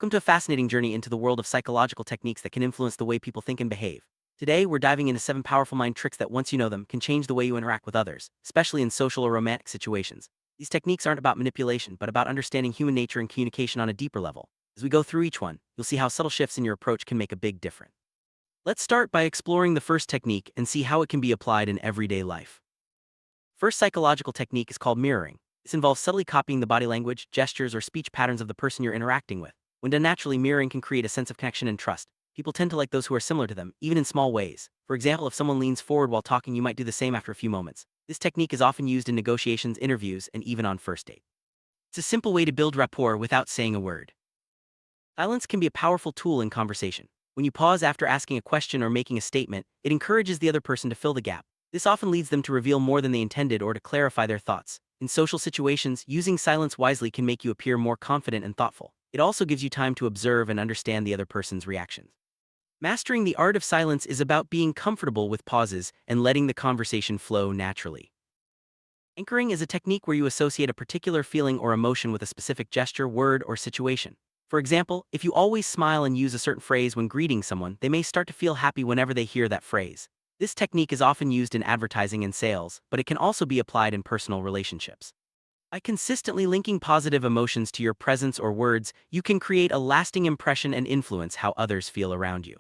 Welcome to a fascinating journey into the world of psychological techniques that can influence the way people think and behave. Today, we're diving into 7 powerful mind tricks that, once you know them, can change the way you interact with others, especially in social or romantic situations. These techniques aren't about manipulation, but about understanding human nature and communication on a deeper level. As we go through each one, you'll see how subtle shifts in your approach can make a big difference. Let's start by exploring the first technique and see how it can be applied in everyday life. First psychological technique is called mirroring. This involves subtly copying the body language, gestures, or speech patterns of the person you're interacting with. When done naturally, mirroring can create a sense of connection and trust. People tend to like those who are similar to them, even in small ways. For example, if someone leans forward while talking, you might do the same after a few moments. This technique is often used in negotiations, interviews, and even on first date. It's a simple way to build rapport without saying a word. Silence can be a powerful tool in conversation. When you pause after asking a question or making a statement, it encourages the other person to fill the gap. This often leads them to reveal more than they intended or to clarify their thoughts. In social situations, using silence wisely can make you appear more confident and thoughtful. It also gives you time to observe and understand the other person's reactions. Mastering the art of silence is about being comfortable with pauses and letting the conversation flow naturally. Anchoring is a technique where you associate a particular feeling or emotion with a specific gesture, word, or situation. For example, if you always smile and use a certain phrase when greeting someone, they may start to feel happy whenever they hear that phrase. This technique is often used in advertising and sales, but it can also be applied in personal relationships. By consistently linking positive emotions to your presence or words, you can create a lasting impression and influence how others feel around you.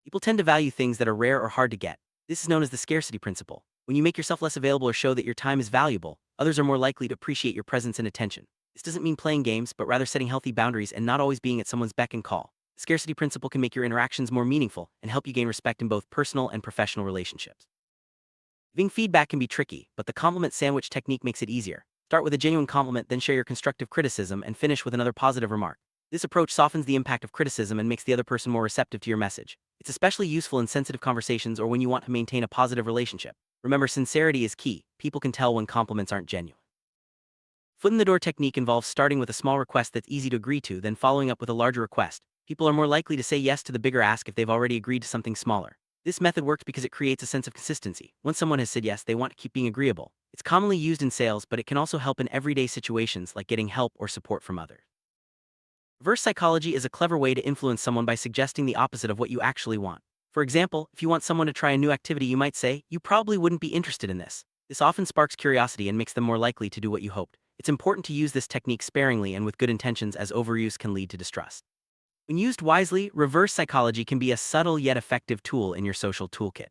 People tend to value things that are rare or hard to get. This is known as the scarcity principle. When you make yourself less available or show that your time is valuable, others are more likely to appreciate your presence and attention. This doesn't mean playing games, but rather setting healthy boundaries and not always being at someone's beck and call. The scarcity principle can make your interactions more meaningful and help you gain respect in both personal and professional relationships. Giving feedback can be tricky, but the compliment sandwich technique makes it easier. Start with a genuine compliment, then share your constructive criticism, and finish with another positive remark. This approach softens the impact of criticism and makes the other person more receptive to your message. It's especially useful in sensitive conversations or when you want to maintain a positive relationship. Remember, sincerity is key. People can tell when compliments aren't genuine. Foot in the door technique involves starting with a small request that's easy to agree to, then following up with a larger request. People are more likely to say yes to the bigger ask if they've already agreed to something smaller. This method works because it creates a sense of consistency. Once someone has said yes, they want to keep being agreeable. It's commonly used in sales, but it can also help in everyday situations like getting help or support from others. Reverse psychology is a clever way to influence someone by suggesting the opposite of what you actually want. For example, if you want someone to try a new activity, you might say, "You probably wouldn't be interested in this." This often sparks curiosity and makes them more likely to do what you hoped. It's important to use this technique sparingly and with good intentions, as overuse can lead to distrust. When used wisely, reverse psychology can be a subtle yet effective tool in your social toolkit.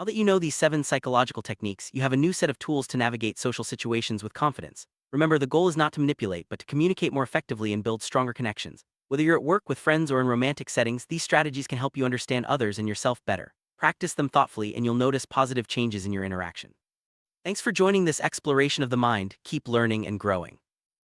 Now that you know these 7 psychological techniques, you have a new set of tools to navigate social situations with confidence. Remember, the goal is not to manipulate, but to communicate more effectively and build stronger connections. Whether you're at work, with friends, or in romantic settings, these strategies can help you understand others and yourself better. Practice them thoughtfully and you'll notice positive changes in your interaction. Thanks for joining this exploration of the mind. Keep learning and growing.